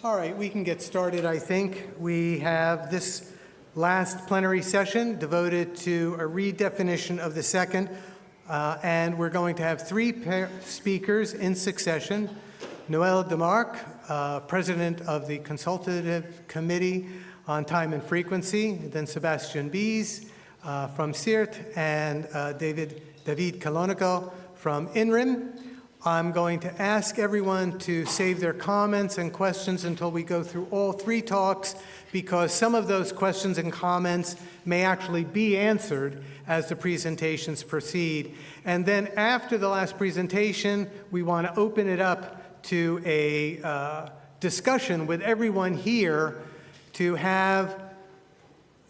All right, we can get started, I think. We have this last plenary session devoted to a redefinition of the second, and we're going to have three speakers in succession. Noël Demarque, President of the Consultative Committee on Time and Frequency, then Sebastian Bies from CIRT, and David Calonico from INRIM. I'm going to ask everyone to save their comments and questions until we go through all three talks, because some of those questions and comments may actually be answered as the presentations proceed. And then after the last presentation, we want to open it up to a discussion with everyone here to have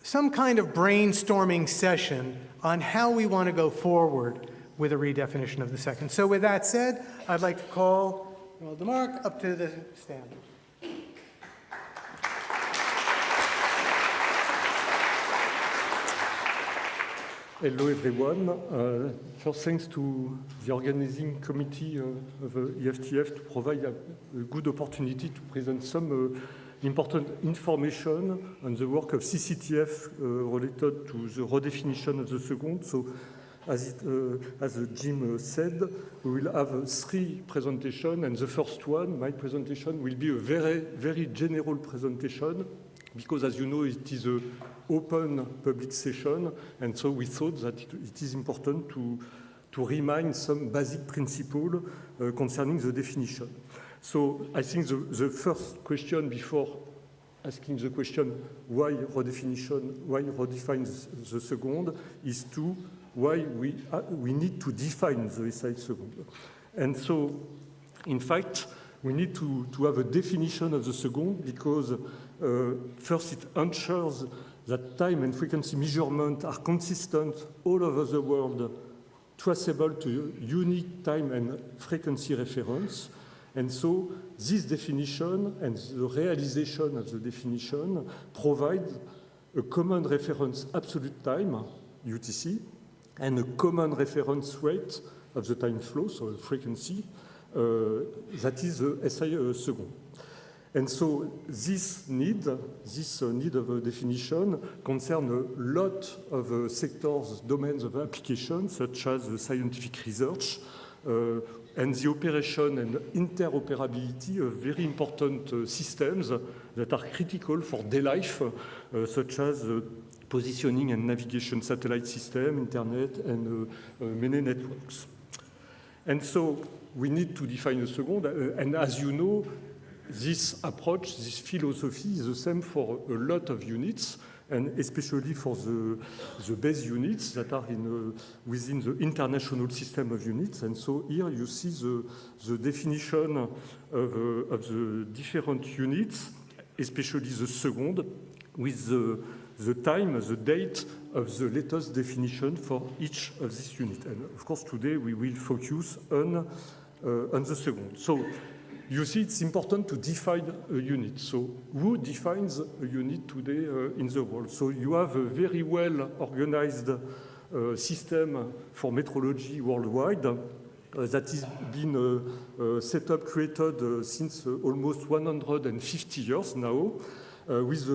some kind of brainstorming session on how we want to go forward with a redefinition of the second. So with that said, I'd like to call Noël Demarque up to the stand. Hello everyone. First, thanks to the organizing committee of EFTF to provide a good opportunity to present some important information on the work of CCTF related to the redefinition of the second. So, as Jim said, we will have three presentations, and the first one, my presentation, will be a very, very general presentation, because as you know, it is an open public session, and so we thought that it is important to remind some basic principles concerning the definition. So I think the first question before asking the question why redefinition, why redefine the second, is to why we need to define the SI second. And so, in fact, we need to have a definition of the second because first it ensures that time and frequency measurement are consistent all over the world, traceable to unique time and frequency reference. And so this definition and the realization of the definition provides a common reference absolute time, UTC, and a common reference rate of the time flow, so a frequency, that is the SI second. And so this need of a definition concerns a lot of sectors, domains of application, such as scientific research, and the operation and interoperability of very important systems that are critical for day life, such as positioning and navigation satellite system, internet, and many networks. And so we need to define a second, and as you know, this approach, this philosophy is the same for a lot of units, and especially for the base units that are within the international system of units. And so here you see the definition of the different units, especially the second, with the time, the date of the latest definition for each of these units. And of course, today we will focus on the second. So you see, it's important to define a unit. So who defines a unit today in the world? So you have a very well-organized system for metrology worldwide that has been set up, created since almost 150 years now, with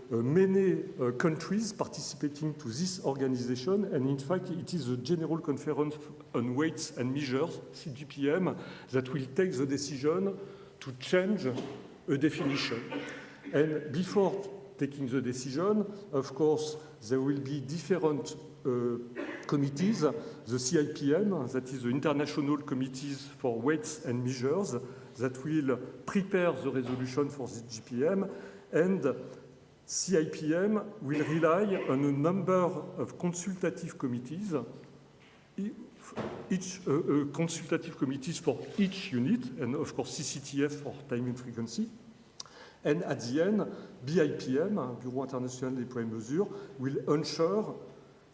many countries participating to this organization. And in fact, it is the General Conference on Weights and Measures, CGPM, that will take the decision to change a definition. And before taking the decision, of course, there will be different committees, the CIPM, that is the International Committees for Weights and Measures, that will prepare the resolution for the GPM. And CIPM will rely on a number of consultative committees, each consultative committees for each unit, and of course CCTF for time and frequency. And at the end, BIPM, Bureau International des Poids et Mesures, will ensure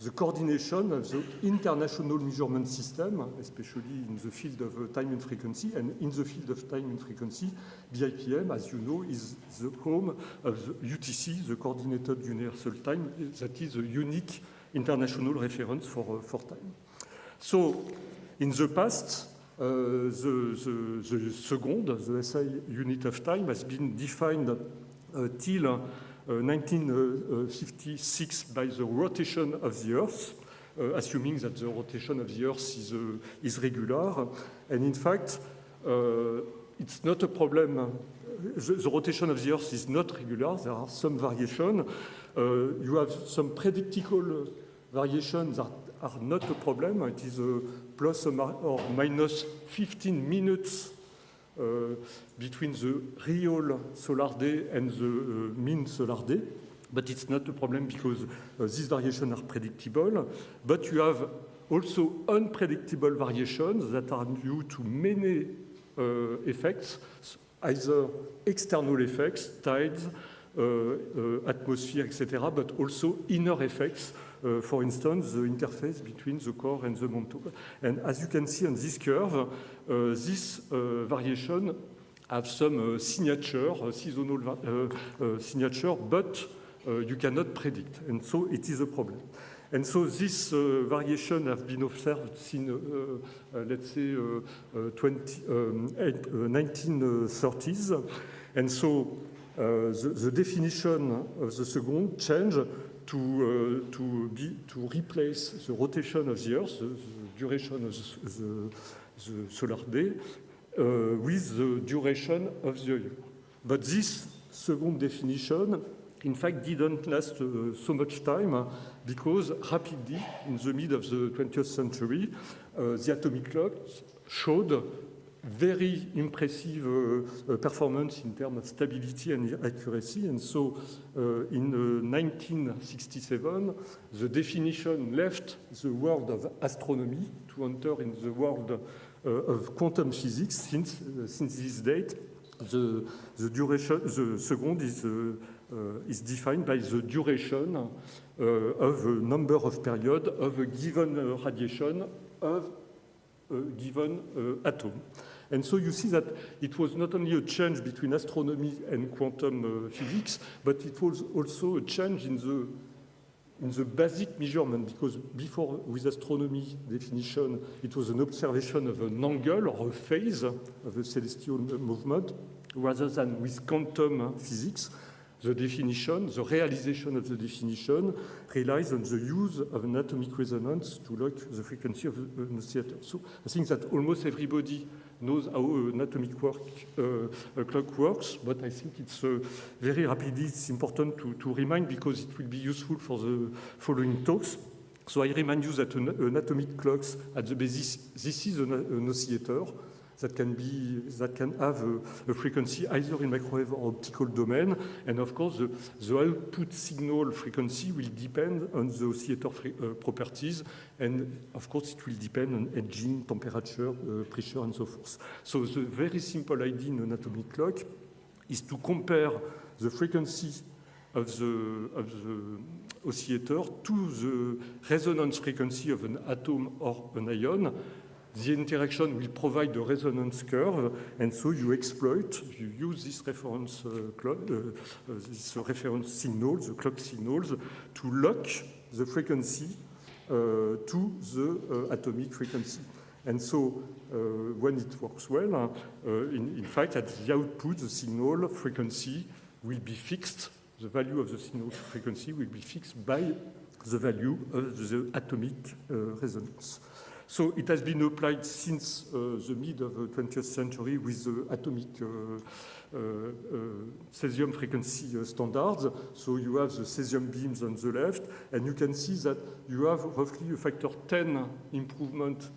the coordination of the international measurement system, especially in the field of time and frequency. And in the field of time and frequency, BIPM, as you know, is the home of the UTC, the Coordinated Universal Time, that is a unique international reference for time. So in the past, The second, the SI unit of time, has been defined till 1956 by the rotation of the Earth, assuming that the rotation of the Earth is regular. And in fact, it's not a problem. The rotation of the Earth is not regular. There are some variations. You have some predictable variations that are not a problem. It is plus or minus 15 minutes between the real solar day and the mean solar day. But it's not a problem because these variations are predictable. But you have also unpredictable variations that are due to many effects, either external effects, tides, atmosphere, etc., but also inner effects, for instance, the interface between the core and the mantle. And as you can see on this curve, this variation have some signature, seasonal signature, but you cannot predict, and so it is a problem. And so this variation have been observed since, let's say, 1930s. And so the definition of the second change to replace the rotation of the Earth, the duration of the solar day, with the duration of the year. But this second definition, in fact, didn't last so much time because rapidly, in the mid of the 20th century, the atomic clocks showed very impressive performance in terms of stability and accuracy. And so in 1967, the definition left the world of astronomy to enter in the world of quantum physics. Since this date, the second is defined by the duration of a number of periods of a given radiation of a given atom. And so you see that it was not only a change between astronomy and quantum physics, but it was also a change in the basic measurement, because before, with astronomy definition, it was an observation of an angle or a phase of a celestial movement, rather than with quantum physics. The definition, the realization of the definition, relies on the use of an atomic resonance to lock the frequency of an oscillator. So I think that almost everybody knows how an atomic clock works, but I think it's very rapidly, it's important to remind because it will be useful for the following talks. So I remind you that an atomic clock, at the basis, this is an oscillator that can have a frequency either in microwave or optical domain. And of course, the output signal frequency will depend on the oscillator properties. And of course, it will depend on edging, temperature, pressure, and so forth. So the very simple idea in an atomic clock is to compare the frequency of the oscillator to the resonance frequency of an atom or an ion. The interaction will provide a resonance curve, and so you use this reference signals, the clock signals, to lock the frequency to the atomic frequency. And so when it works well, in fact, at the output, the signal frequency will be fixed. The value of the signal frequency will be fixed by the value of the atomic resonance. So it has been applied since the mid of the 20th century with the atomic cesium frequency standards. So you have the cesium beams on the left, and you can see that you have roughly a factor 10 improvement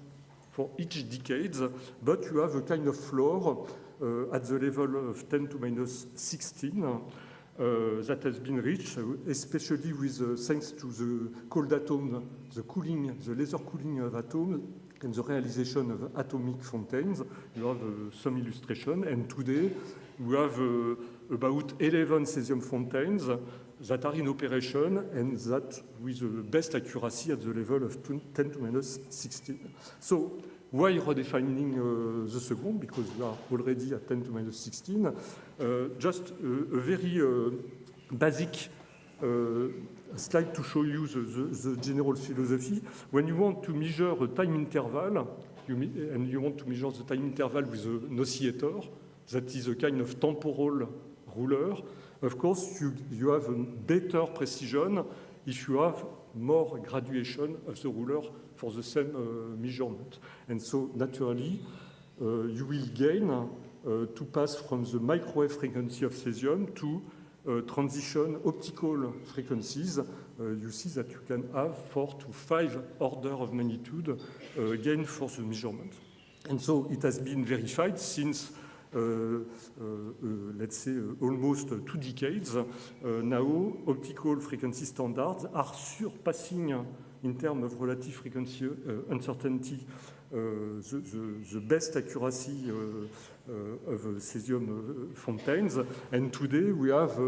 for each decade, but you have a kind of floor at the level of 10 to minus 16 that has been reached, especially with thanks to the cold atom, the laser cooling of atoms, and the realization of atomic fountains. You have some illustration, and today we have about 11 cesium fountains that are in operation, and that with the best accuracy at the level of 10 to minus 16. So why redefining the second? Because we are already at 10 to minus 16. Just a very basic slide to show you the general philosophy. When you want to measure a time interval, and you want to measure the time interval with an oscillator, that is a kind of temporal ruler. Of course, you have a better precision if you have more graduation of the ruler for the same measurement. And so, naturally, you will gain to pass from the microwave frequency of cesium to transition optical frequencies. You see that you can have 4 to 5 order of magnitude gain for the measurement. And so it has been verified since, let's say, almost 2 decades. Now, optical frequency standards are surpassing, in terms of relative frequency uncertainty, the best accuracy of cesium fountains. And today we have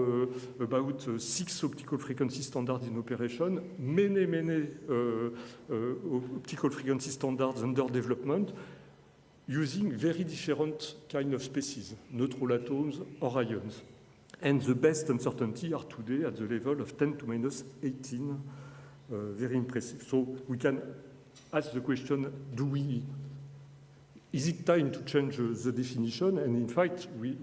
about 6 optical frequency standards in operation, many optical frequency standards under development, using very different kind of species, neutral atoms or ions. And the best uncertainty are today at the level of 10 to minus 18, very impressive. So we can ask the question, is it time to change the definition? And in fact, we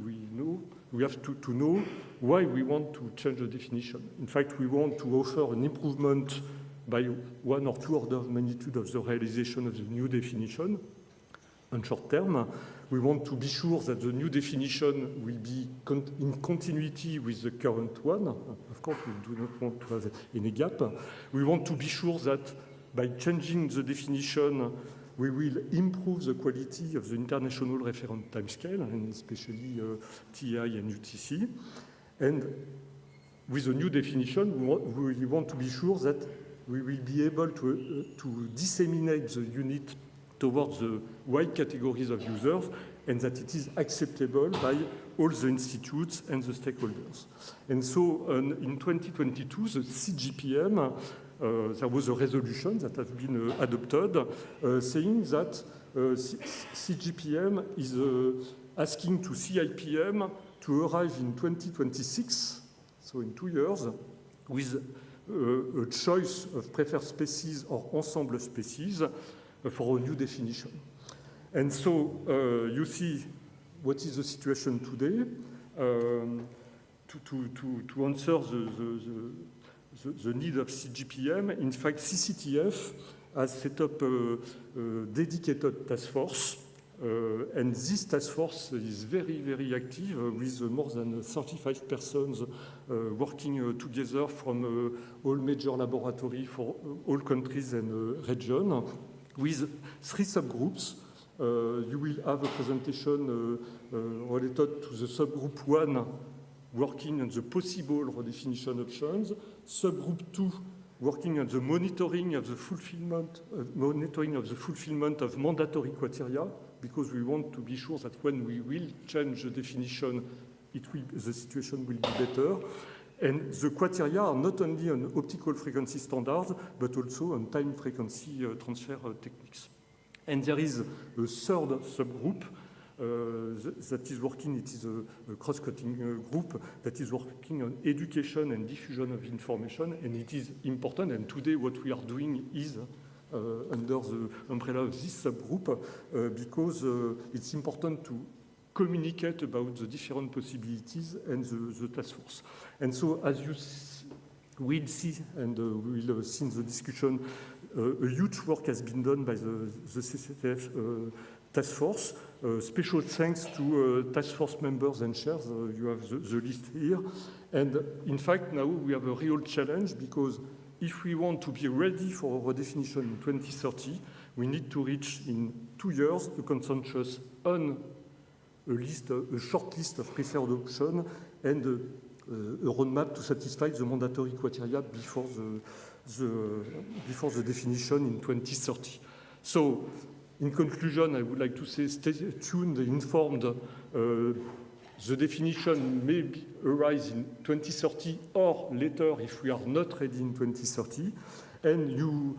have to know why we want to change the definition. In fact, we want to offer an improvement by 1 or 2 orders of magnitude of the realization of the new definition. On short term, we want to be sure that the new definition will be in continuity with the current one. Of course, we do not want to have any gap. We want to be sure that by changing the definition, we will improve the quality of the international reference timescale, and especially TI and UTC. And with the new definition, we want to be sure that we will be able to disseminate the unit towards the wide categories of users, and that it is acceptable by all the institutes and the stakeholders. And so in 2022, the CGPM, there was a resolution that has been adopted saying that CGPM is asking to CIPM to arrive in 2026, so in 2 years, with a choice of preferred species or ensemble species for a new definition. And so you see what is the situation today. To answer the need of CGPM, in fact, CCTF has set up a dedicated task force, and this task force is very active with more than 35 persons working together from all major laboratories for all countries and regions, with 3 subgroups. You will have a presentation related to the subgroup 1, working on the possible redefinition options, subgroup 2, working on the monitoring of the fulfillment of mandatory criteria, because we want to be sure that when we will change the definition, the situation will be better. And the criteria are not only on optical frequency standards, but also on time frequency transfer techniques. And there is a third subgroup that is working, it is a cross-cutting group that is working on education and diffusion of information, and it is important, and today what we are doing is under the umbrella of this subgroup, because it's important to communicate about the different possibilities and the task force. And so, as you will see, and we will see in the discussion, a huge work has been done by the CCTF task force. Special thanks to task force members and chairs. You have the list here. And in fact, now we have a real challenge, because if we want to be ready for a redefinition in 2030, we need to reach in 2 years a consensus on a short list of preferred options and a roadmap to satisfy the mandatory criteria before the definition in 2030. So, in conclusion, I would like to say, stay tuned, informed. The definition may arise in 2030 or later if we are not ready in 2030. And you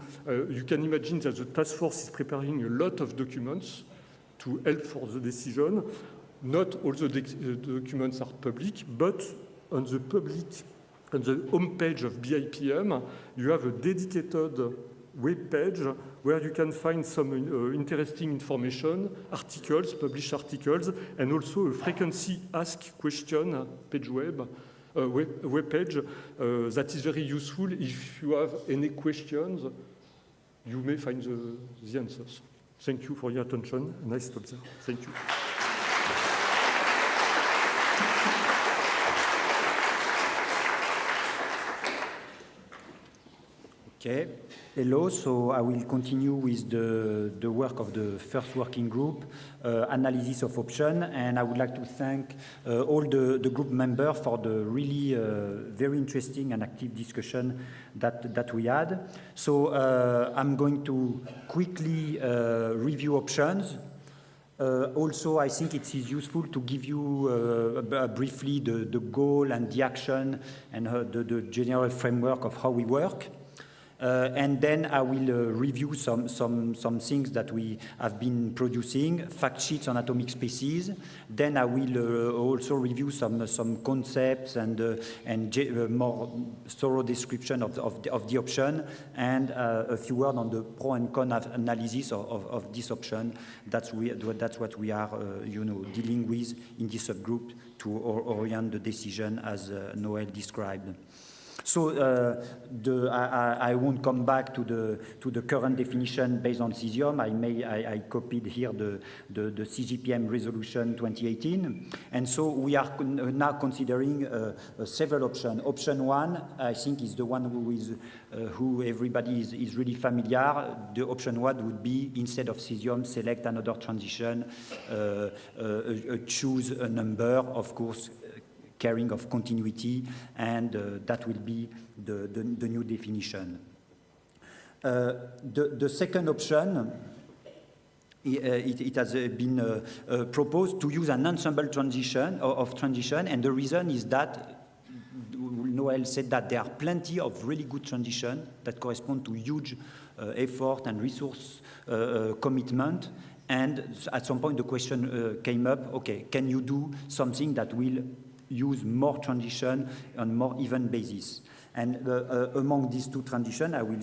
can imagine that the task force is preparing a lot of documents to help for the decision. Not all the documents are public, but on the homepage of BIPM, you have a dedicated web page where you can find some interesting information, articles, published articles, and also a frequency asked question page web page that is very useful. If you have any questions, you may find the answers. Thank you for your attention, and I stop there. Thank you. Okay. Hello, so I will continue with the work of the first working group, analysis of option, and I would like to thank all the group members for the really very interesting and active discussion that we had. So I'm going to quickly review options. Also, I think it is useful to give you briefly the goal and the action and the general framework of how we work. And then I will review some things that we have been producing, fact sheets on atomic species. Then I will also review some concepts and more thorough description of the option, and a few words on the pro and con analysis of this option. That's what we are dealing with in this subgroup to orient the decision as Noel described. So I won't come back to the current definition based on cesium. I copied here the CGPM resolution 2018, and so we are now considering several options. Option one, I think, is the one who everybody is really familiar. The option one would be, instead of cesium, select another transition, choose a number, of course, caring of continuity, and that will be the new definition. The second option, it has been proposed to use an ensemble transition, and the reason is that Noel said that there are plenty of really good transitions that correspond to huge effort and resource commitment. And at some point the question came up, okay, can you do something that will use more transition on more even basis? And among these two transitions, I will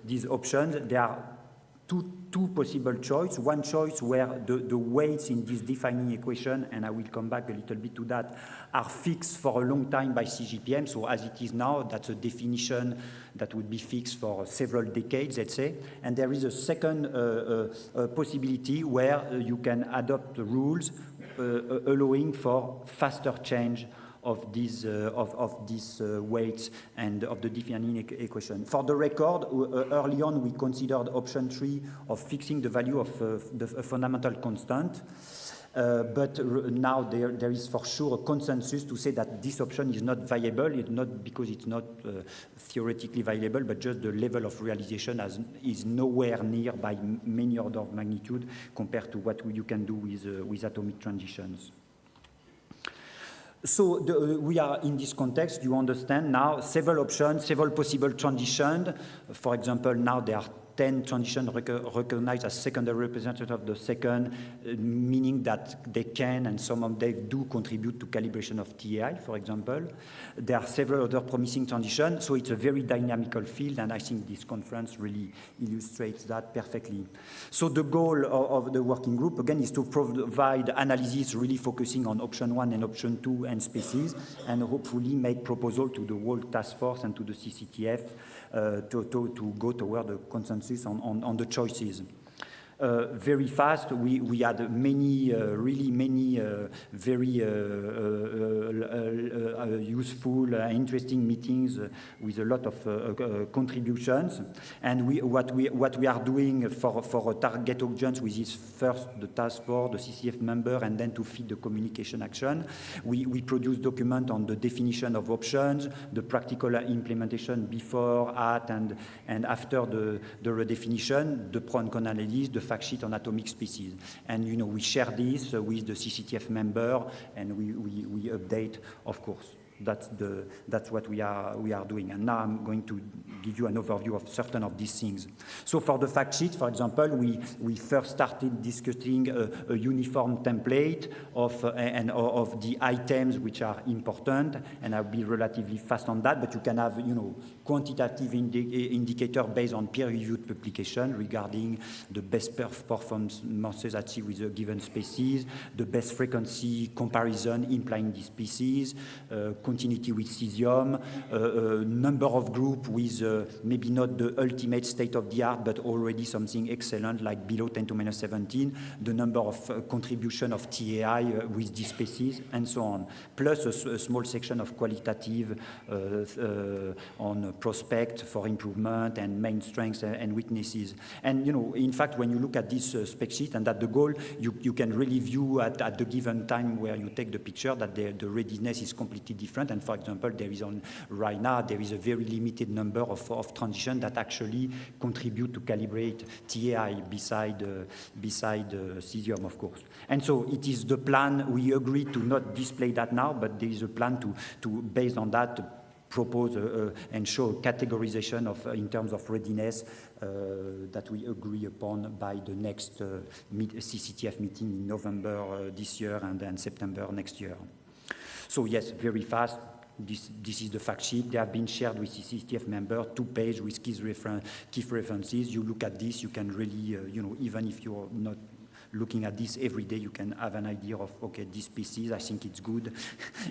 these options. There are two possible choices. One choice where the weights in this defining equation, and I will come back a little bit to that, are fixed for a long time by CGPM. So as it is now, that's a definition that would be fixed for several decades, let's say. And there is a second possibility where you can adopt the rules allowing for faster change of these weights and of the defining equation. For the record, early on we considered option 3 of fixing the value of the fundamental constant, but now there is for sure a consensus to say that this option is not viable. It's not because it's not theoretically viable, but just the level of realization is nowhere near by many order of magnitude compared to what you can do with atomic transitions. So we are in this context, you understand now, several options, several possible transitions. For example, now there are 10 transitions recognized as secondary representative of the second, meaning that they can, and some of them do contribute to calibration of TAI, for example. There are several other promising transitions, so it's a very dynamical field, and I think this conference really illustrates that perfectly. So the goal of the working group, again, is to provide analysis really focusing on option 1 and option 2 and species, and hopefully make proposal to the World Task Force and to the CCTF to go toward a consensus on the choices. Very fast, we had many, really many very useful, interesting meetings with a lot of contributions. And what we are doing for a target audience with is first the task force, the CCF member, and then to feed the communication action. We produce document on the definition of options, the practical implementation before, at, and after the redefinition, the pro and con analysis, the fact sheet on atomic species. And we share this with the CCTF member, and we update, of course, That's what we are doing. And now I'm going to give you an overview of certain of these things. So for the fact sheet, for example, we first started discussing a uniform template of the items which are important, and I'll be relatively fast on that, but you can have, quantitative indicator based on peer-reviewed publication regarding the best performances achieved with a given species, the best frequency comparison implying this species, continuity with cesium, number of group with maybe not the ultimate state of the art, but already something excellent like below 10 to minus 17, the number of contribution of TAI with this species, and so on. Plus a small section of qualitative on prospect for improvement and main strengths and weaknesses. And, in fact, when you look at this spec sheet and at the goal, you can really view at the given time where you take the picture that the readiness is completely different. And for example, there is right now, there is a very limited number of transitions that actually contribute to calibrate TAI beside cesium, of course. And so it is the plan. We agree to not display that now, but there is a plan to based on that, propose and show a categorization in terms of readiness that we agree upon by the next CCTF meeting in November this year and then September next year. So yes, very fast. This is the fact sheet. They have been shared with CCTF members, 2 pages with key references. You look at this, you can really, even if you're not looking at this every day, you can have an idea of, okay, this species, I think it's good.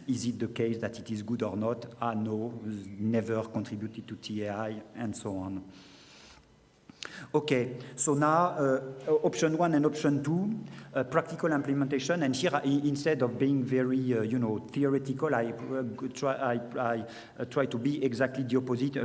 Is it the case that it is good or not? No, never contributed to TAI, and so on. Okay, so now option 1 and option 2, practical implementation. And here, instead of being very, theoretical, I try to be exactly the opposite,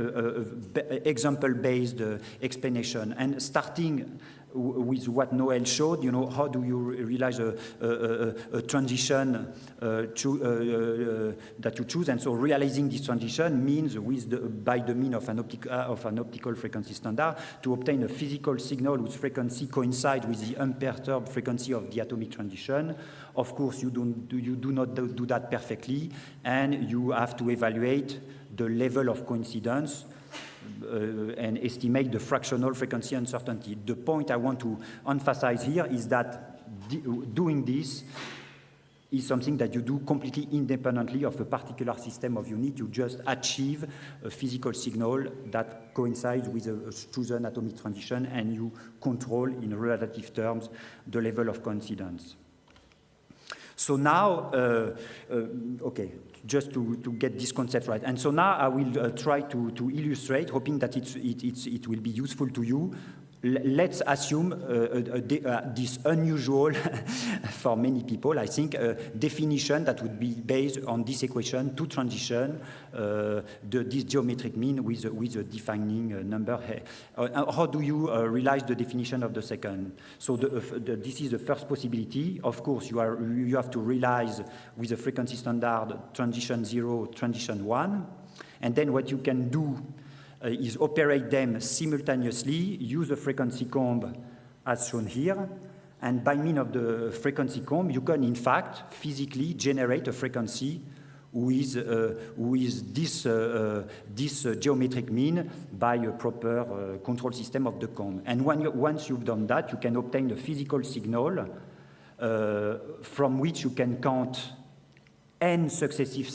example-based explanation. And starting with what Noel showed, how do you realize a transition that you choose? And so realizing this transition means by the means of an optical frequency standard to obtain a physical signal whose frequency coincides with the unperturbed frequency of the atomic transition. Of course, you do not do that perfectly, and you have to evaluate the level of coincidence and estimate the fractional frequency uncertainty. The point I want to emphasize here is that doing this is something that you do completely independently of a particular system of unit. You just achieve a physical signal that coincides with a chosen atomic transition, and you control in relative terms the level of coincidence. So now, okay, just to get this concept right. And so now I will try to illustrate, hoping that it will be useful to you. Let's assume this unusual, for many people, I think, definition that would be based on this equation, 2 transition, this geometric mean with a defining number. How do you realize the definition of the second? So this is the first possibility. Of course, you have to realize with the frequency standard transition 0, transition 1, and then what you can do is operate them simultaneously, use the frequency comb as shown here, and by means of the frequency comb, you can in fact physically generate a frequency with this geometric mean by a proper control system of the comb. And once you've done that, you can obtain a physical signal from which you can count n successive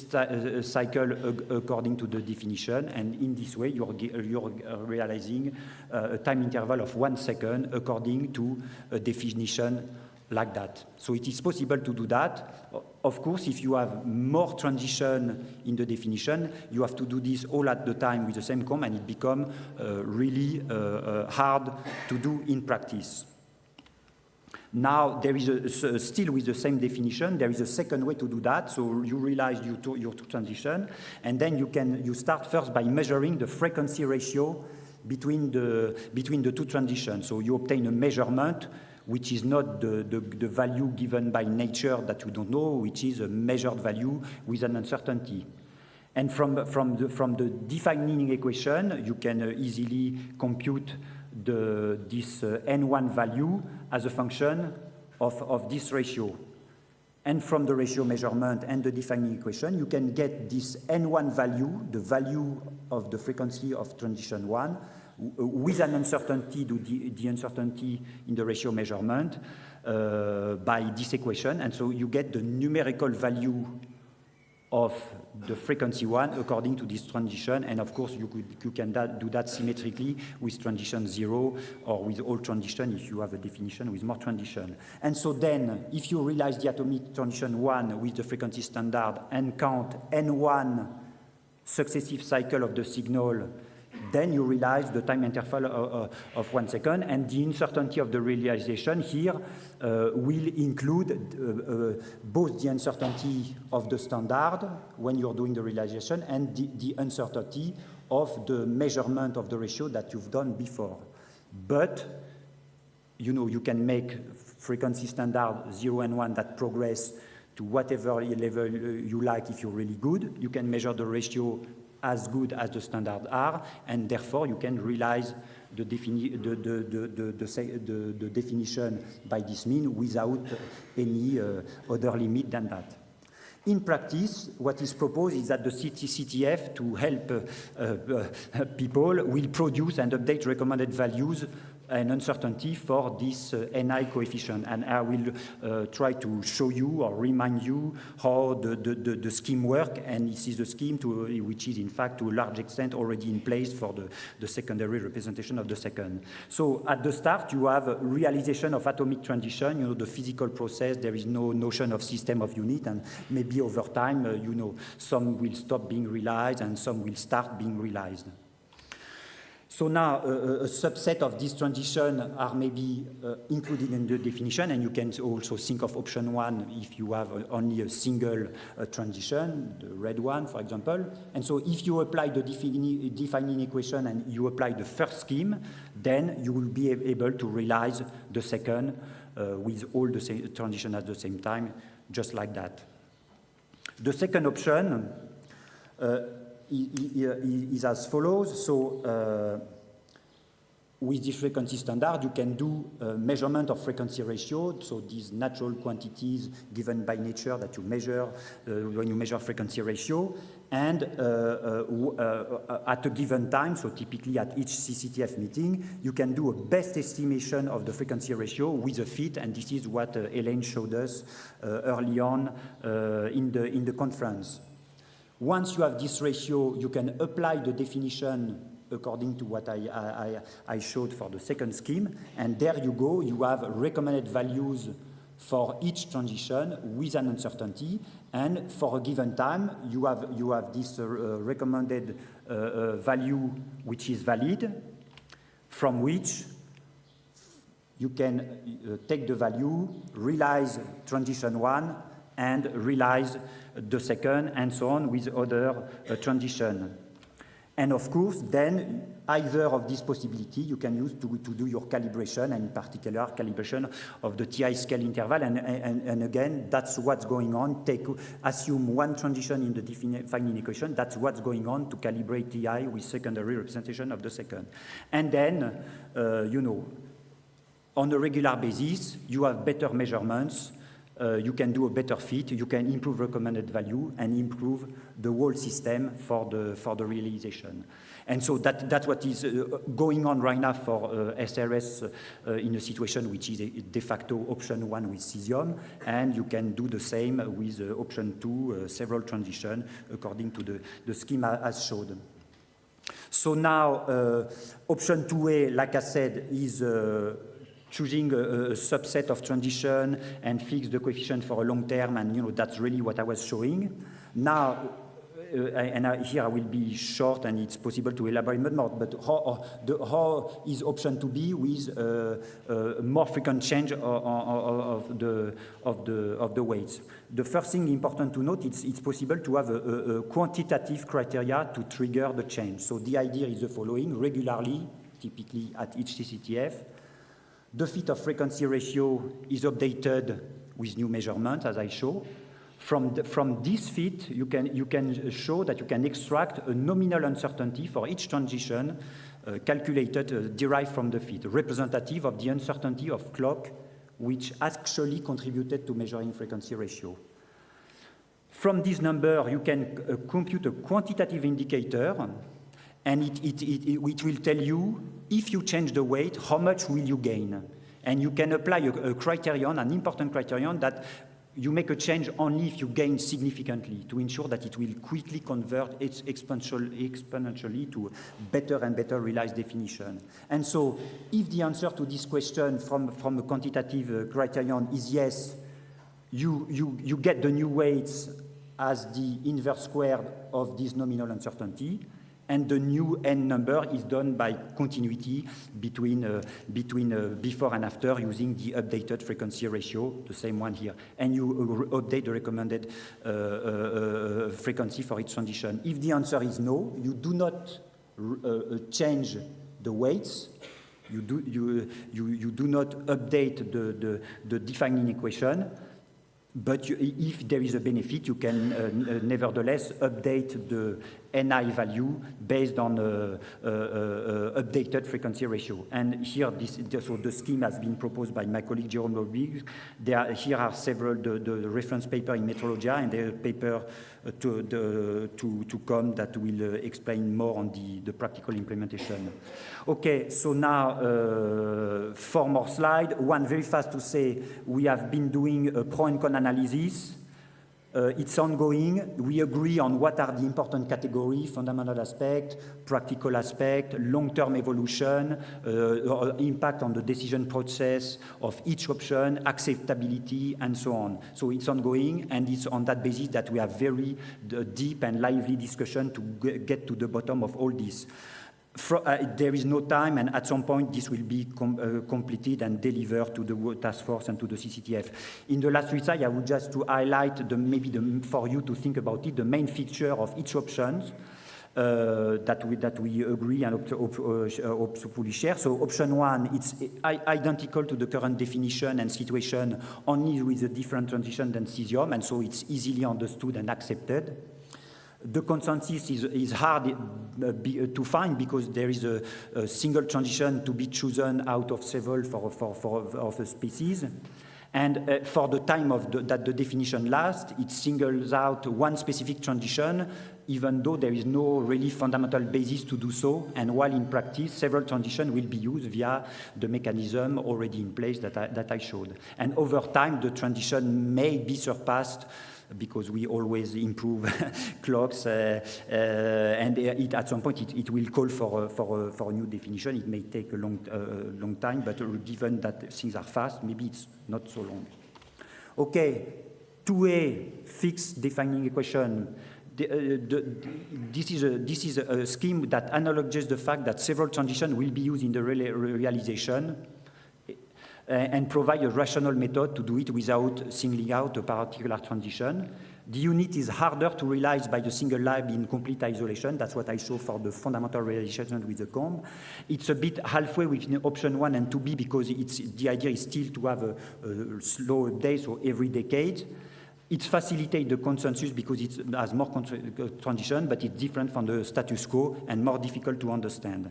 cycle according to the definition, and in this way you're realizing a time interval of 1 second according to a definition like that. So it is possible to do that. Of course, if you have more transition in the definition, you have to do this all at the time with the same comb, and it becomes really hard to do in practice. Now, there is still with the same definition, there is a second way to do that. So you realize your 2 transition, and then you start first by measuring the frequency ratio between the 2 transitions. So you obtain a measurement which is not the value given by nature that you don't know, which is a measured value with an uncertainty. And from the defining equation, you can easily compute this N1 value as a function of this ratio. And from the ratio measurement and the defining equation, you can get this N1 value, the value of the frequency of transition 1, with an uncertainty, the uncertainty in the ratio measurement by this equation. And so you get the numerical value of the frequency 1 according to this transition. And of course, you can do that symmetrically with transition 0 or with all transition if you have a definition with more transition. And so then, if you realize the atomic transition 1 with the frequency standard and count N1 successive cycle of the signal, then you realize the time interval of 1 second, and the uncertainty of the realization here will include both the uncertainty of the standard when you're doing the realization and the uncertainty of the measurement of the ratio that you've done before. But, you know, you can make frequency standard 0 and 1 that progress to whatever level you like if you're really good. You can measure the ratio as good as the standard are, and therefore you can realize the definition by this means without any other limit than that. In practice, what is proposed is that the CTF, to help people, will produce and update recommended values and uncertainty for this NI coefficient. And I will try to show you or remind you how the scheme works. And this is a scheme which is, in fact, to a large extent already in place for the secondary representation of the second. So at the start, you have realization of atomic transition, you know, the physical process. There is no notion of system of unit. And maybe over time, you know, some will stop being realized and some will start being realized. So now a subset of these transitions are maybe included in the definition, and you can also think of option 1 if you have only a single transition, the red one, for example. And so if you apply the defining equation and you apply the first scheme, then you will be able to realize the second with all the transitions at the same time, just like that. The second option is as follows. So with this frequency standard, you can do measurement of frequency ratio. So these natural quantities given by nature that you measure when you measure frequency ratio. And at a given time, so typically at each CCTF meeting, you can do a best estimation of the frequency ratio with a fit. And this is what Elaine showed us early on in the conference. Once you have this ratio, you can apply the definition according to what I showed for the second scheme. And there you go, you have recommended values for each transition with an uncertainty. And for a given time, you have this recommended value which is valid, from which you can take the value, realize transition 1, and realize the second, and so on with other transition. And of course, then either of these possibilities you can use to do your calibration, and in particular calibration of the TI scale interval. And again, that's what's going on. Assume one transition in the defining equation. That's what's going on to calibrate TI with secondary representation of the second. And then, you know, on a regular basis, you have better measurements. You can do a better fit, you can improve recommended value and improve the whole system for the realization. And so that's what is going on right now for SRS in a situation which is a de facto option 1 with cesium, and you can do the same with option 2, several transitions according to the schema as showed. So now option 2A, like I said, is choosing a subset of transition and fix the coefficient for a long term, and you know that's really what I was showing. Now, here I will be short, and it's possible to elaborate more. But how is option 2B with more frequent change of the weights? The first thing important to note, it's possible to have a quantitative criteria to trigger the change. So the idea is the following: regularly, typically at each CCTF, the fit of frequency ratio is updated with new measurement, as I show. From this fit, you can show that you can extract a nominal uncertainty for each transition calculated, derived from the fit, representative of the uncertainty of clock which actually contributed to measuring frequency ratio. From this number, you can compute a quantitative indicator, and it will tell you, if you change the weight, how much will you gain? And you can apply a criterion, an important criterion, that you make a change only if you gain significantly to ensure that it will quickly convert exponentially to better and better realized definition. And so if the answer to this question from a quantitative criterion is yes, you get the new weights as the inverse squared of this nominal uncertainty, and the new n number is done by continuity between before and after using the updated frequency ratio, the same one here. And you update the recommended frequency for each transition. If the answer is no, you do not change the weights. You do not update the defining equation. But if there is a benefit, you can nevertheless update the NI value based on updated frequency ratio. And here, so the scheme has been proposed by my colleague Jerome Rodriguez. Here are several, the reference paper in Metrologia and the paper to come that will explain more on the practical implementation. Okay, so now 4 more slides. One very fast to say, we have been doing a pro and con analysis. It's ongoing. We agree on what are the important categories: fundamental aspect, practical aspect, long-term evolution, impact on the decision process of each option, acceptability, and so on. So it's ongoing, and it's on that basis that we have very deep and lively discussion to get to the bottom of all this. There is no time, and at some point this will be completed and delivered to the task force and to the CCTF. In the last 3 slides, I would just to highlight for you to think about it, the main feature of each option that we agree and hopefully share. So option 1, it's identical to the current definition and situation, only with a different transition than cesium, and so it's easily understood and accepted. The consensus is hard to find because there is a single transition to be chosen out of several of a species. And for the time that the definition lasts, it singles out one specific transition, even though there is no really fundamental basis to do so. And while in practice, several transitions will be used via the mechanism already in place that I showed. And over time, the transition may be surpassed because we always improve clocks, and at some point it will call for a new definition. It may take a long time, but given that things are fast, maybe it's not so long. Okay, 2A, fixed defining equation. This is a scheme that acknowledges the fact that several transitions will be used in the realization, and provide a rational method to do it without singling out a particular transition. The unit is harder to realize by the single lab in complete isolation. That's what I show for the fundamental realization with the comb. It's a bit halfway between option 1 and 2B because the idea is still to have a slow day, so every decade. It facilitates the consensus because it has more transition, but it's different from the status quo and more difficult to understand.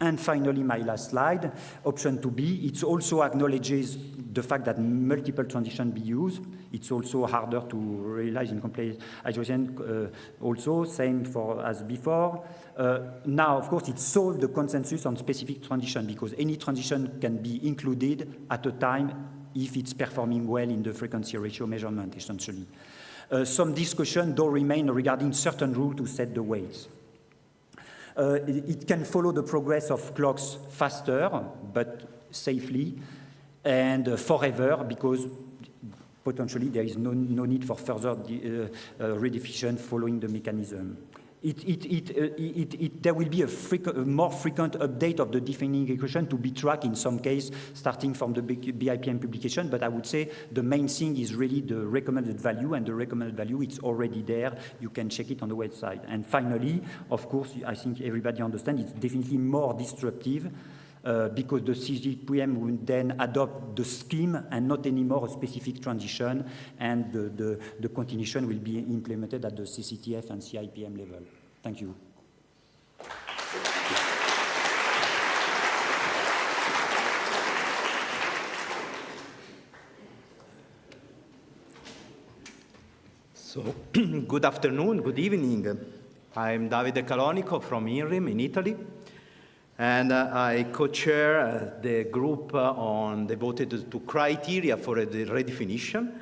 And finally, my last slide, option 2B, it also acknowledges the fact that multiple transitions be used. It's also harder to realize in complete isolation also, same as before. Now, of course, it solves the consensus on specific transition because any transition can be included at a time if it's performing well in the frequency ratio measurement, essentially. Some discussion, though, remain regarding certain rules to set the weights. It can follow the progress of clocks faster, but safely, and forever, because potentially there is no need for further redefinition following the mechanism. There will be a more frequent update of the defining equation to be tracked in some case, starting from the BIPM publication, but I would say the main thing is really the recommended value, and the recommended value, it's already there. You can check it on the website. And finally, of course, I think everybody understands it's definitely more disruptive because the CGPM will then adopt the scheme and not anymore a specific transition, and the continuation will be implemented at the CCTF and CIPM level. Thank you. So, good afternoon, good evening. I'm Davide Calonico from INRIM in Italy, and I co-chair the group devoted to criteria for the redefinition,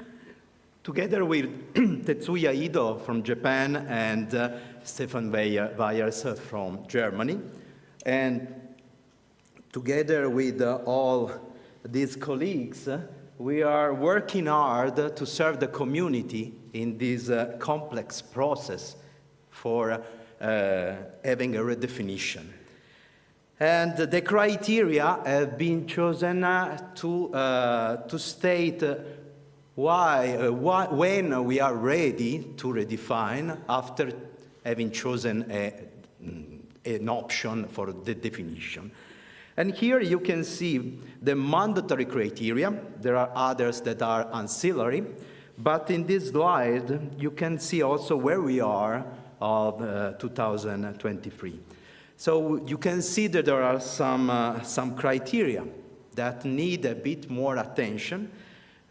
together with Tetsuya Ido from Japan and Stefan Weyers from Germany. And together with all these colleagues, we are working hard to serve the community in this complex process for having a redefinition. And the criteria have been chosen to state when we are ready to redefine after having chosen an option for the definition. And here you can see the mandatory criteria. There are others that are ancillary, but in this slide you can see also where we are of 2023. So you can see that there are some criteria that need a bit more attention.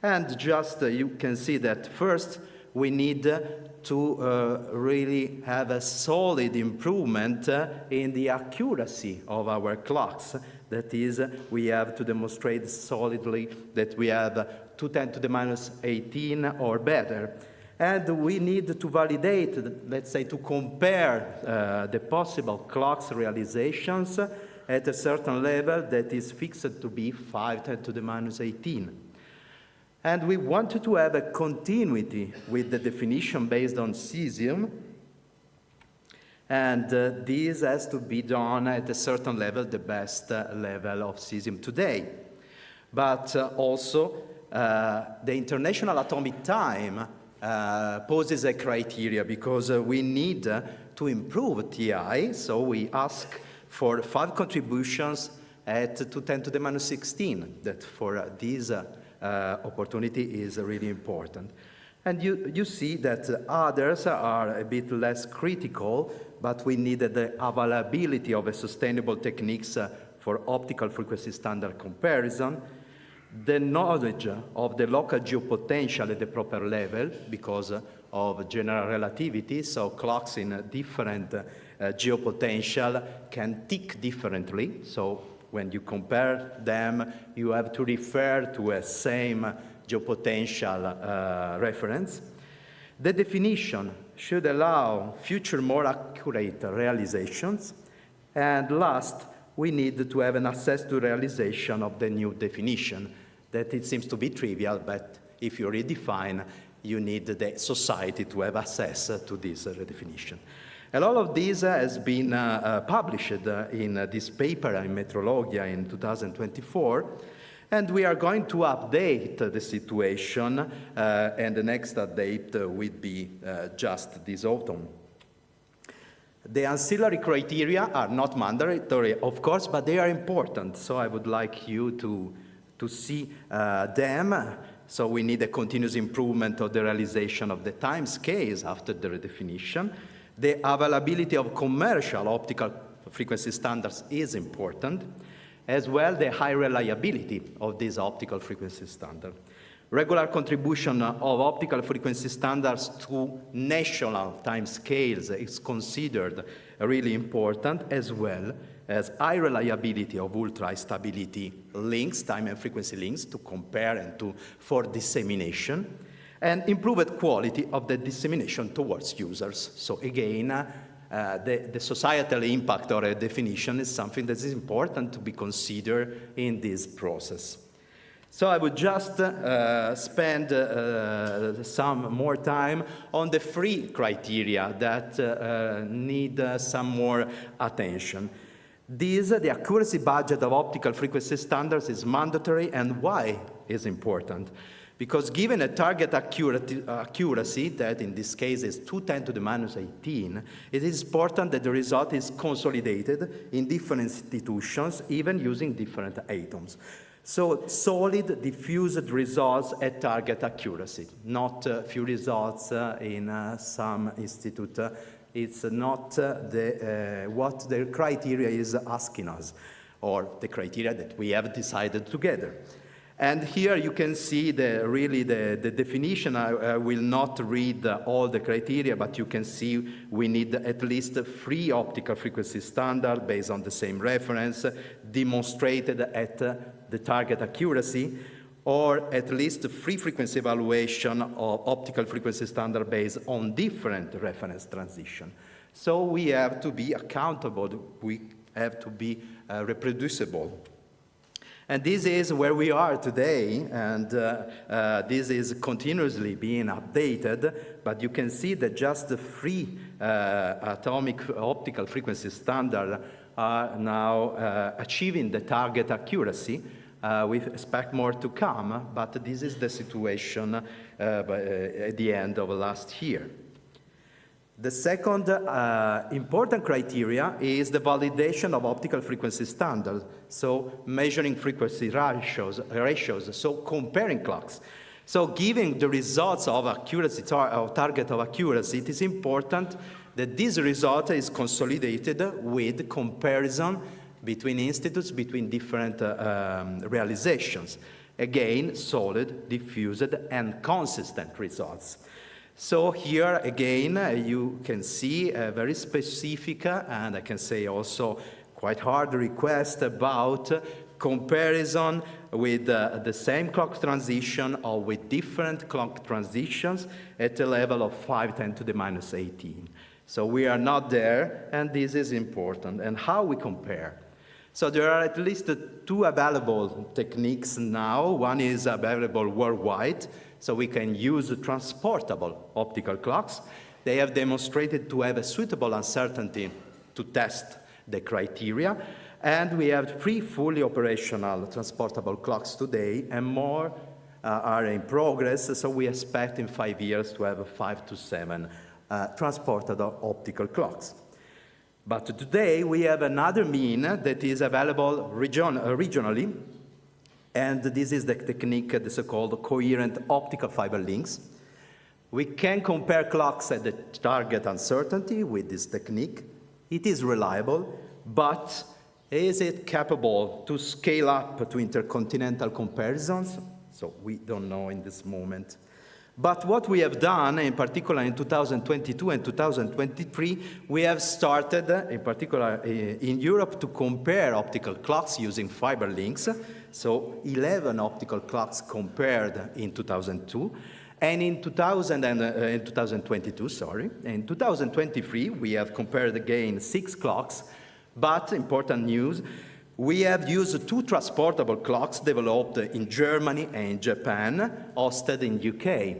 And just you can see that first we need to really have a solid improvement in the accuracy of our clocks. That is, we have to demonstrate solidly that we have 210 to the minus 18 or better. And we need to validate, let's say, to compare the possible clocks realizations at a certain level that is fixed to be 510 to the minus 18. And we wanted to have a continuity with the definition based on cesium. And this has to be done at a certain level, the best level of cesium today. But also, the International Atomic Time poses a criteria because we need to improve TI. So we ask for 5 contributions at 210 to the minus 16. That for this opportunity is really important. And you see that others are a bit less critical, but we needed the availability of a sustainable techniques for optical frequency standard comparison, the knowledge of the local geopotential at the proper level because of general relativity, so clocks in a different geopotential can tick differently, so when you compare them, you have to refer to a same geopotential reference. The definition should allow future more accurate realizations. And last, we need to have an access to realization of the new definition. That it seems to be trivial, but if you redefine, you need the society to have access to this redefinition. And all of this has been published in this paper in Metrologia in 2024. And we are going to update the situation, and the next update will be just this autumn. The ancillary criteria are not mandatory, of course, but they are important. So I would like you to see them. So we need a continuous improvement of the realization of the time scales after the redefinition. The availability of commercial optical frequency standards is important, as well the high reliability of this optical frequency standard. Regular contribution of optical frequency standards to national time scales is considered really important, as well as high reliability of ultra stability links, time and frequency links, to compare and for dissemination, and improved quality of the dissemination towards users. So again, the societal impact or a definition is something that is important to be considered in this process. So I would just spend some more time on the 3 criteria that need some more attention. The accuracy budget of optical frequency standards is mandatory, and why is important? Because given a target accuracy, that in this case is 210 to the minus 18, it is important that the result is consolidated in different institutions, even using different atoms. So solid, diffused results at target accuracy, not few results in some institute. It's not what the criteria is asking us, or the criteria that we have decided together. And here you can see the definition. I will not read all the criteria, but you can see we need at least 3 optical frequency standards based on the same reference, demonstrated at the target accuracy, or at least 3 frequency evaluation of optical frequency standard based on different reference transition. So we have to be accountable, we have to be reproducible. And this is where we are today, and this is continuously being updated, but you can see that just the 3 atomic optical frequency standards are now achieving the target accuracy. We expect more to come, but this is the situation at the end of last year. The second important criteria is the validation of optical frequency standards, so measuring frequency ratios, so comparing clocks. So giving the results of accuracy, target of accuracy, it is important that this result is consolidated with comparison between institutes, between different realizations. Again, solid, diffused, and consistent results. So here, again, you can see a very specific, and I can say also quite hard request about comparison with the same clock transition or with different clock transitions at a level of 510 to the minus 18. So we are not there, and this is important. And how we compare? So there are at least 2 available techniques now. One is available worldwide, so we can use transportable optical clocks. They have demonstrated to have a suitable uncertainty to test the criteria. And we have 3 fully operational transportable clocks today, and more are in progress. So we expect in 5 years to have 5 to 7 transportable optical clocks. But today we have another mean that is available regionally, and this is the technique, the so-called coherent optical fiber links. We can compare clocks at the target uncertainty with this technique. It is reliable, but is it capable to scale up to intercontinental comparisons? So we don't know in this moment. But what we have done, in particular in 2022 and 2023, we have started, in particular in Europe, to compare optical clocks using fiber links. So 11 optical clocks compared in 2002. And in 2022, sorry. In 2023, we have compared again 6 clocks. But important news, we have used 2 transportable clocks developed in Germany and Japan, hosted in UK.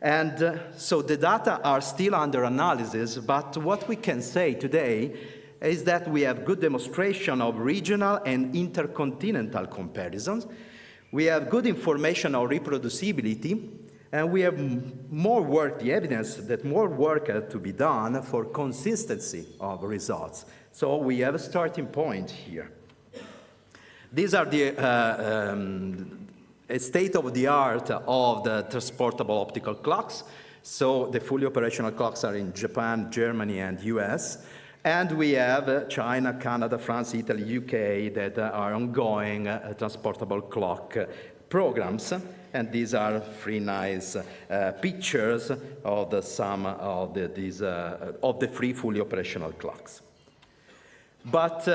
And so the data are still under analysis, but what we can say today is that we have good demonstration of regional and intercontinental comparisons. We have good information on reproducibility, and we have more work, the evidence that more work has to be done for consistency of results. So we have a starting point here. These are the state-of-the-art of the transportable optical clocks. So the fully operational clocks are in Japan, Germany, and US. And we have China, Canada, France, Italy, UK that are ongoing transportable clock programs. And these are 3 nice pictures of the sum of the 3 fully operational clocks. But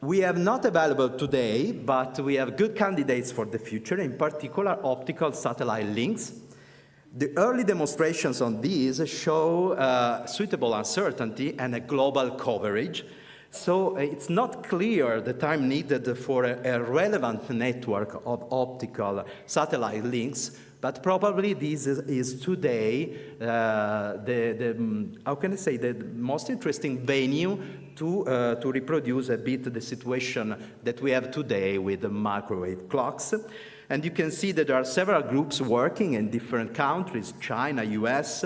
we have not available today, but we have good candidates for the future, in particular optical satellite links. The early demonstrations on these show suitable uncertainty and a global coverage. So it's not clear the time needed for a relevant network of optical satellite links, but probably this is today how can I say, the most interesting venue to reproduce a bit the situation that we have today with the microwave clocks. And you can see that there are several groups working in different countries, China, US,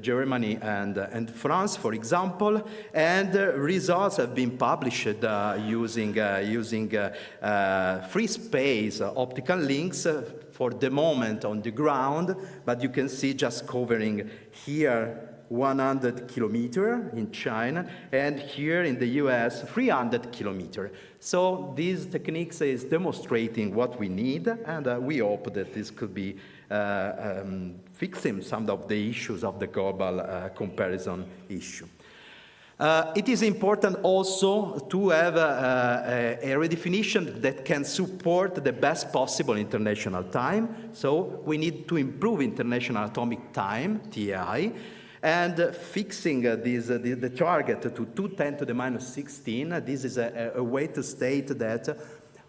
Germany, and France, for example. And results have been published using free space optical links for the moment on the ground. But you can see just covering here 100 kilometer in China, and here in the US, 300 kilometer. So these techniques is demonstrating what we need, and we hope that this could be fixing some of the issues of the global comparison issue. It is important also to have a redefinition that can support the best possible international time. So we need to improve International Atomic Time, TI, and fixing the target to 210 to the minus 16. This is a way to state that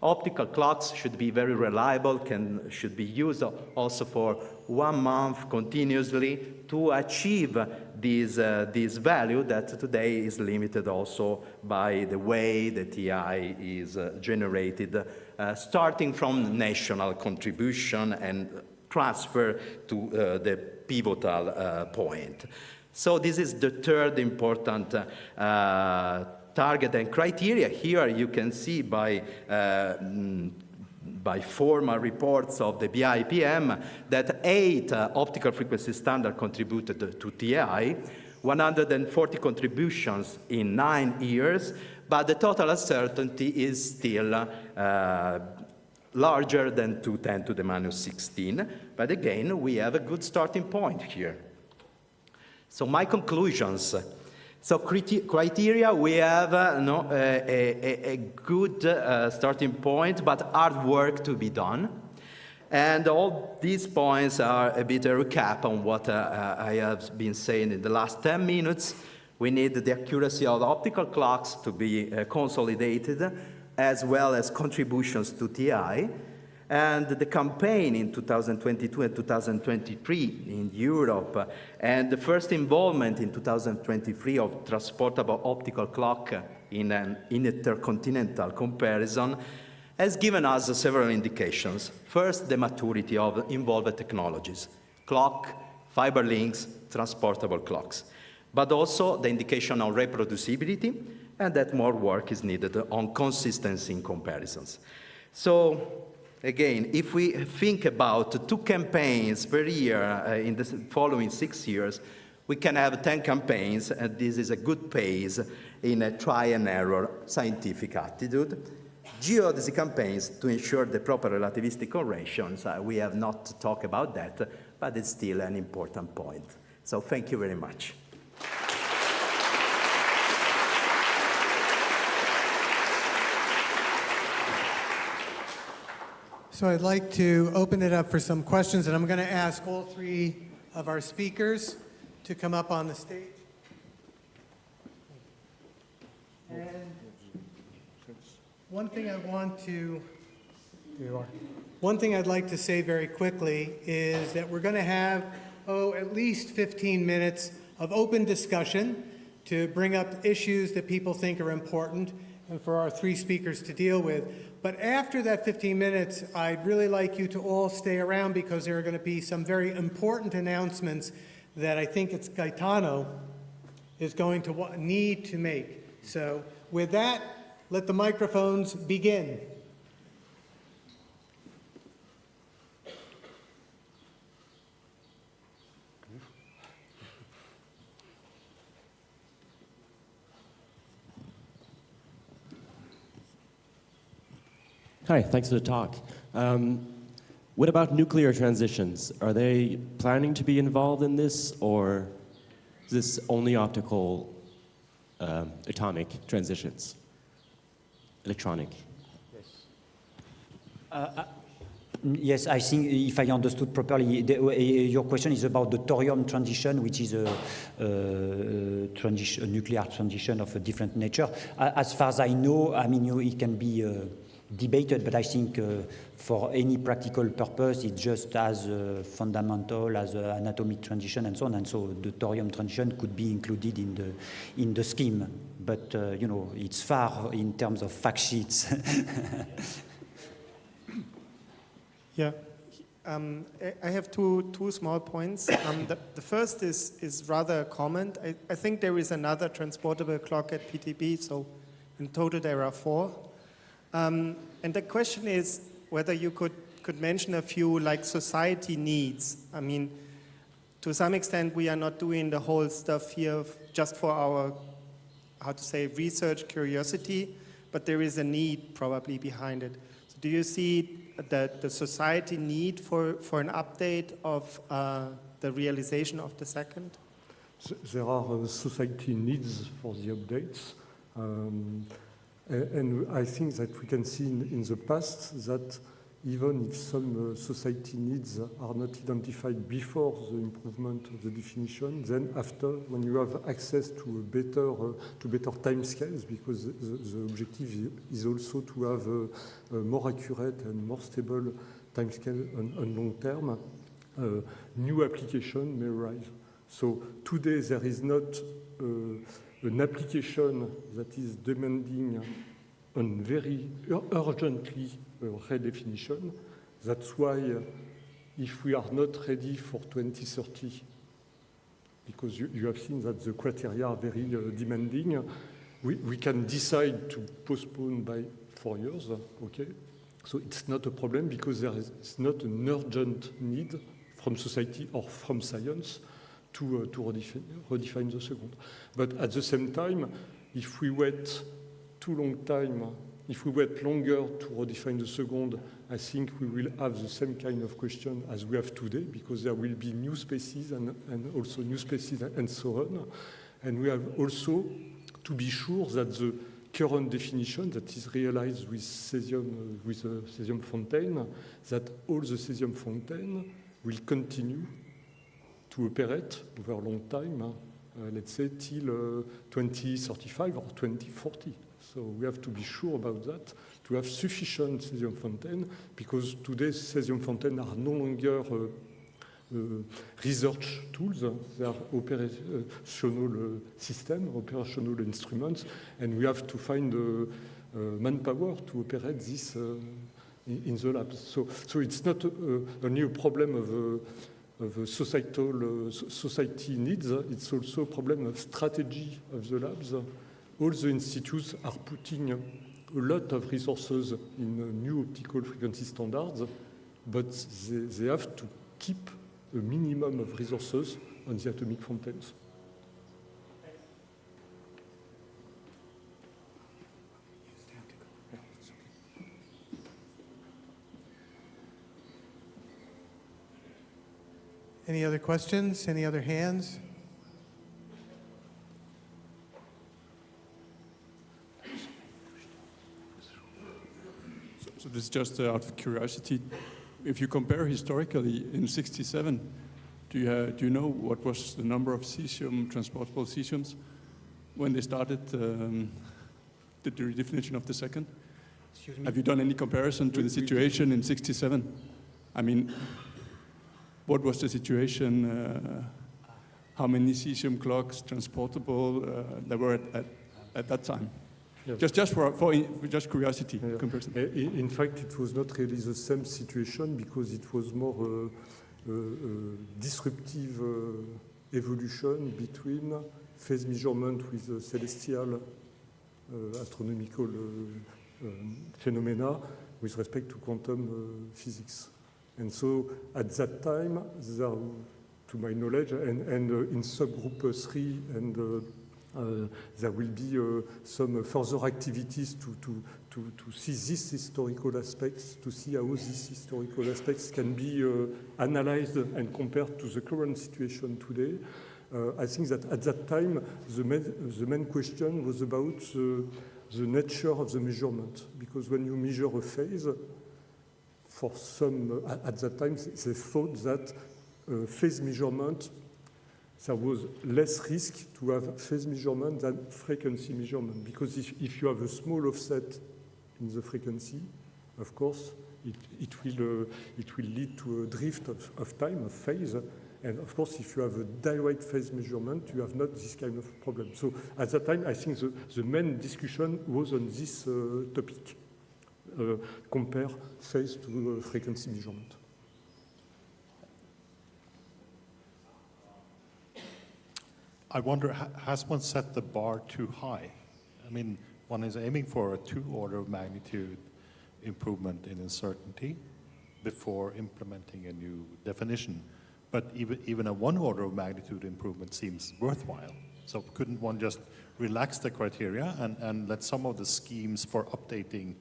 optical clocks should be very reliable, should be used also for 1 month continuously to achieve this value that today is limited also by the way the TI is generated, starting from national contribution and transfer to the pivotal point. So this is the third important target and criteria. Here you can see by formal reports of the BIPM that 8 optical frequency standards contributed to TI, 140 contributions in 9 years, but the total uncertainty is still larger than 210 to the minus 16. But again, we have a good starting point here. So my conclusions. So criteria, we have a good starting point, but hard work to be done. And all these points are a bit a recap on what I have been saying in the last 10 minutes. We need the accuracy of the optical clocks to be consolidated, as well as contributions to TI. And the campaign in 2022 and 2023 in Europe, and the first involvement in 2023 of transportable optical clock in an intercontinental comparison, has given us several indications. First, the maturity of involved technologies, clock, fiber links, transportable clocks, but also the indication of reproducibility, and that more work is needed on consistency in comparisons. So, again, if we think about 2 campaigns per year in the following 6 years, we can have 10 campaigns, and this is a good pace in a try-and-error scientific attitude. Geodesy campaigns to ensure the proper relativistic correlations. We have not talked about that, but it's still an important point. So thank you very much. So I'd like to open it up for some questions, and I'm going to ask all 3 of our speakers to come up on the stage. And one thing I'd like to say very quickly is that we're going to have, at least 15 minutes of open discussion to bring up issues that people think are important and for our 3 speakers to deal with. But after that 15 minutes, I'd really like you to all stay around because there are going to be some very important announcements that I think it's Gaetano is going to need to make. So with that, let the microphones begin. Hi, thanks for the talk. What about nuclear transitions? Are they planning to be involved in this, or is this only optical atomic transitions? Electronic? Yes, I think if I understood properly, your question is about the thorium transition, which is a nuclear transition of a different nature. As far as I know, I mean, it can be debated, but I think for any practical purpose, it's just as fundamental as an atomic transition and so on. And so the thorium transition could be included in the scheme. But, it's far in terms of fact sheets. Yeah, I have two small points. The first is rather a comment. I think there is another transportable clock at PTB, so in total there are 4. And the question is whether you could mention a few like society needs. I mean, to some extent, we are not doing the whole stuff here just for our, how to say, research curiosity, but there is a need probably behind it. So do you see that the society need for an update of the realization of the second? There are society needs for the updates. And I think that we can see in the past that even if some society needs are not identified before the improvement of the definition, then after, when you have access to better time scales, because the objective is also to have a more accurate and more stable time scale on long term, new application may arise. So today there is not an application that is demanding on very urgently redefinition. That's why if we are not ready for 2030, because you have seen that the criteria are very demanding, we can decide to postpone by 4 years, okay? So it's not a problem because there is not an urgent need from society or from science to redefine the second. But at the same time, if we wait too long time, if we wait longer to redefine the second, I think we will have the same kind of question as we have today, because there will be new species and also new species and so on. And we have also to be sure that the current definition that is realized with cesium, with the cesium fontaine, that all the cesium fontaine will continue to operate over a long time, let's say till 2035 or 2040. So we have to be sure about that, to have sufficient cesium fontaine, because today's cesium fontaine are no longer research tools, they are operational system, operational instruments, and we have to find manpower to operate this in the labs. So it's not only a problem of society needs, it's also a problem of strategy of the labs. All the institutes are putting a lot of resources in new optical frequency standards, but they have to keep a minimum of resources on the atomic fontaines. Any other questions? Any other hands? So this is just out of curiosity. If you compare historically in '67, do you know what was the number of cesium, transportable cesiums, when they started the redefinition of the second? Excuse me? Have you done any comparison to the situation in '67? I mean, what was the situation? How many cesium clocks transportable there were at that time? Yeah. Just for just curiosity comparison. In fact, it was not really the same situation because it was more disruptive evolution between phase measurement with celestial astronomical phenomena with respect to quantum physics. And so at that time, there, to my knowledge, and in subgroup 3, and there will be some further activities to see these historical aspects, to see how these historical aspects can be analyzed and compared to the current situation today. I think that at that time, the main question was about the nature of the measurement, because when you measure a phase, for some, at that time, they thought that phase measurement, there was less risk to have phase measurement than frequency measurement, because if you have a small offset in the frequency, of course, it will lead to a drift of time, of phase, and of course, if you have a direct phase measurement, you have not this kind of problem. So at that time, I think the main discussion was on this topic. Compare phase to frequency measurement. I wonder, has one set the bar too high? I mean, one is aiming for a 2 order of magnitude improvement in uncertainty before implementing a new definition. but even a one order of magnitude improvement seems worthwhile. So couldn't one just relax the criteria and let some of the schemes for updating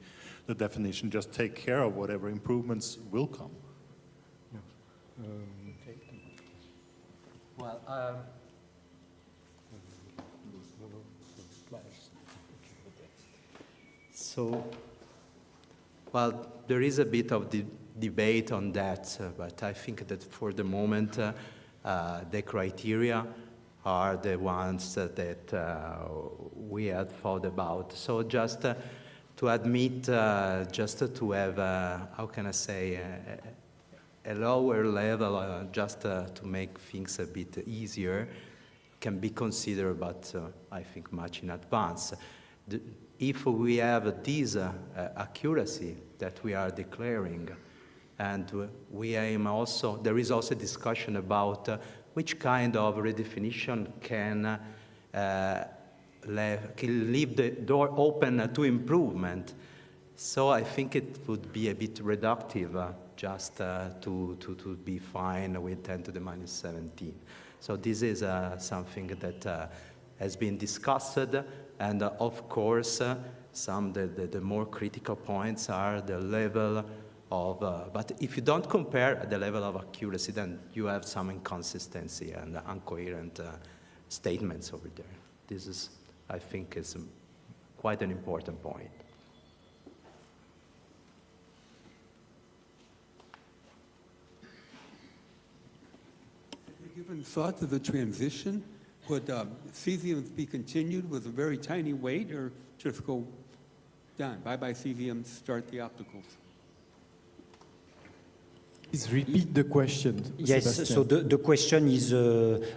the definition just take care of whatever improvements will come? Well, well, there is a bit of debate on that, but I think that for the moment, the criteria are the ones that we had thought about. So just to admit, just to have, how can I say, a lower level, just to make things a bit easier, can be considered, but I think much in advance. If we have this accuracy that we are declaring, and we aim also, there is also discussion about which kind of redefinition can leave the door open to improvement. So I think it would be a bit reductive just to be fine with 10 to the minus 17. So this is something that has been discussed, and of course, the more critical points are the level of, but if you don't compare the level of accuracy, then you have some inconsistency and incoherent statements over there. This is, I think, is quite an important point. Given thought to the transition, would cesiums be continued with a very tiny weight, or just go down? Bye-bye cesiums, start the opticals. Please repeat the question. Yes, Sebastian. so the question is,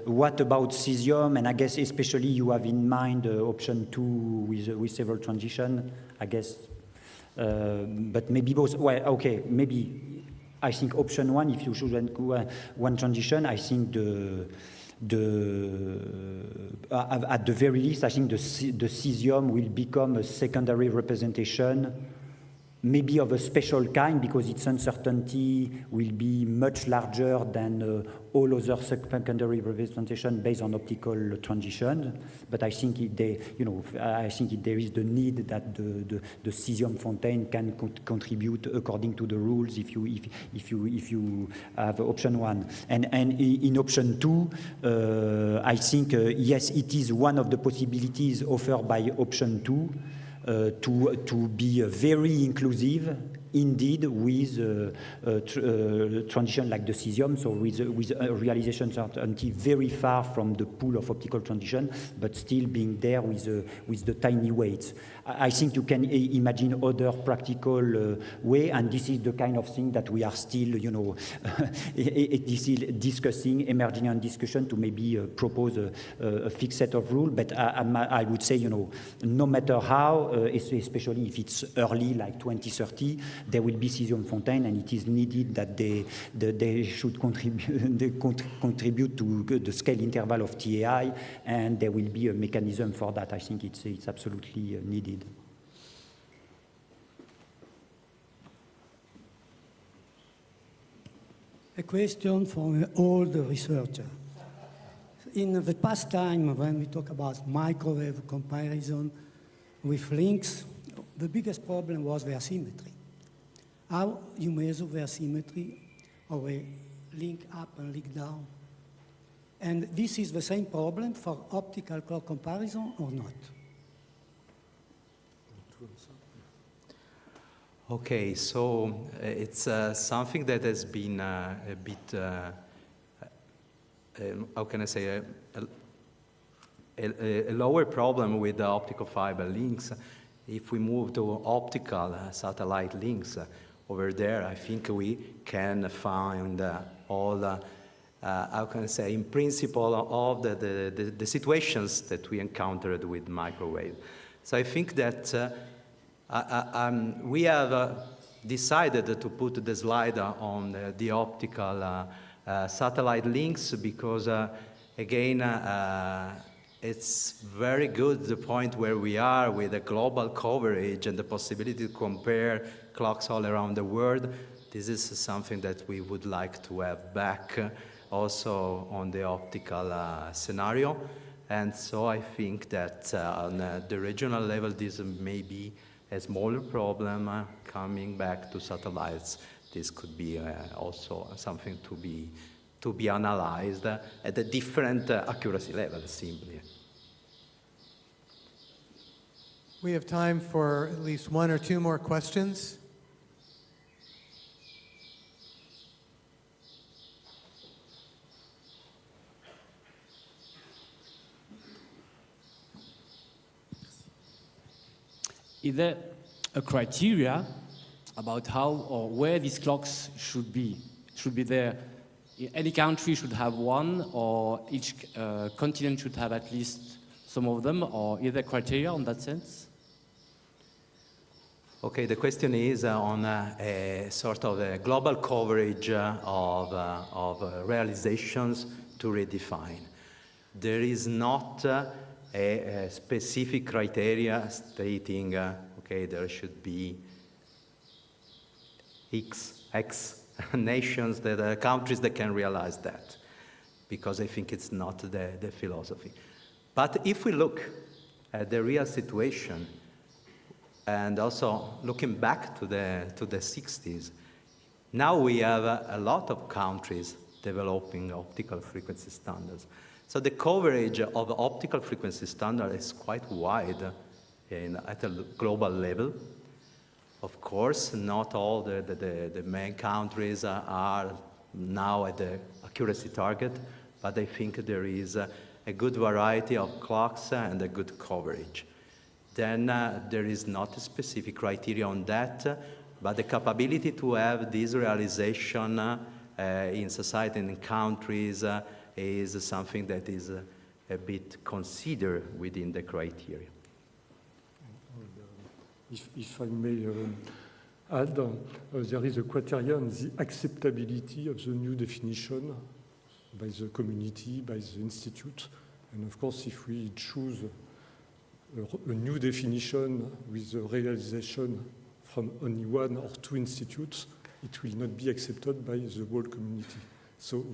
what about cesium? And I guess especially you have in mind option 2 with several transition, I guess. But maybe both, well, okay, maybe I think option 1, if you choose one transition, I think at the very least, I think the cesium will become a secondary representation, maybe of a special kind, because its uncertainty will be much larger than all other secondary representation based on optical transition. But I think there is the need that the cesium fontaine can contribute according to the rules if you have option 1. And in option 2, I think yes, it is one of the possibilities offered by option 2. To be very inclusive, indeed, with transition like the cesium, so with realization certainty very far from the pool of optical transition, but still being there with the tiny weights. I think you can imagine other practical way, and this is the kind of thing that we are still, discussing, emerging on discussion to maybe propose a fixed set of rules. But I would say, no matter how, especially if it's early, like 2030, there will be cesium fontaine, and it is needed that they should contribute to the scale interval of TAI, and there will be a mechanism for that. I think it's absolutely needed. A question for all the researchers. In the past time, when we talk about microwave comparison with links, the biggest problem was their symmetry. How you measure their symmetry of a link up and link down? And this is the same problem for optical clock comparison or not? Okay, so it's something that has been a bit, how can I say, a lower problem with the optical fiber links. If we move to optical satellite links over there, I think we can find all, how can I say, in principle, all the situations that we encountered with microwave. So I think that we have decided to put the slide on the optical satellite links because, again, it's very good, the point where we are with the global coverage and the possibility to compare clocks all around the world. This is something that we would like to have back also on the optical scenario. And so I think that on the regional level, this may be a smaller problem coming back to satellites. This could be also something to be analyzed at a different accuracy level, simply. We have time for at least one or two more questions. Is there a criteria about how or where these clocks should be? Should be there? Any country should have one, or each continent should have at least some of them, or is there criteria on that sense? Okay, the question is on a sort of a global coverage of realizations to redefine. There is not a specific criteria stating, okay, there should be X nations, countries that can realize that, because I think it's not the philosophy. But if we look at the real situation, and also looking back to the 60s, now we have a lot of countries developing optical frequency standards. So the coverage of optical frequency standard is quite wide at a global level. Of course, not all the main countries are now at the accuracy target, but I think there is a good variety of clocks and a good coverage. Then there is not a specific criteria on that, but the capability to have this realization in society and in countries is something that is a bit considered within the criteria. If I may add, there is a criteria on the acceptability of the new definition by the community, by the institute. And of course, if we choose a new definition with a realization from only one or two institutes, it will not be accepted by the whole community. So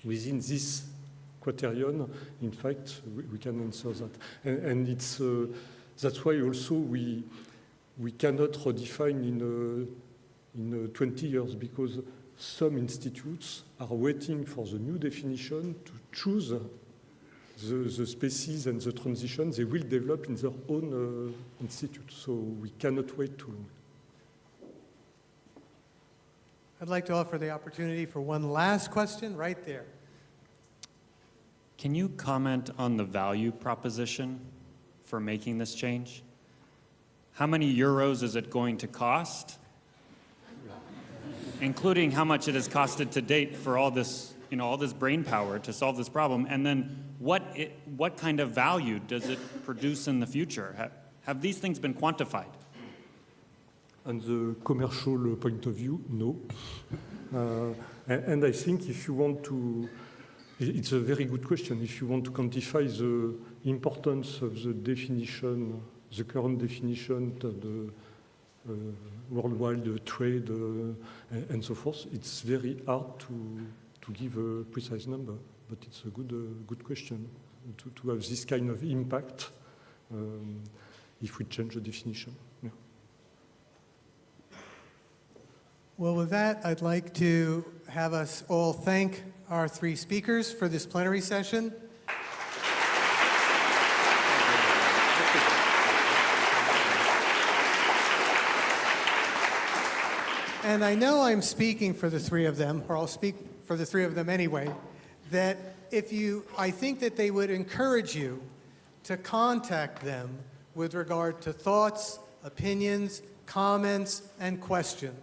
within this criterion, in fact, we can answer that. And it's, that's why also we cannot redefine in 20 years, because some institutes are waiting for the new definition to choose the species and the transition they will develop in their own institute. So we cannot wait too long. I'd like to offer the opportunity for one last question right there. Can you comment on the value proposition for making this change? How many euros is it going to cost? Including how much it has costed to date for all this, all this brain power to solve this problem, and then what kind of value does it produce in the future? Have these things been quantified? On the commercial point of view, no. And I think if you want to, it's a very good question. If you want to quantify the importance of the definition, the current definition of the worldwide trade and so forth, it's very hard to give a precise number. But it's a good question to have this kind of impact if we change the definition. Yeah. Well, with that, I'd like to have us all thank our three speakers for this plenary session. And I know I'm speaking for the three of them, or I'll speak for the three of them anyway, that I think that they would encourage you to contact them with regard to thoughts, opinions, comments, and questions.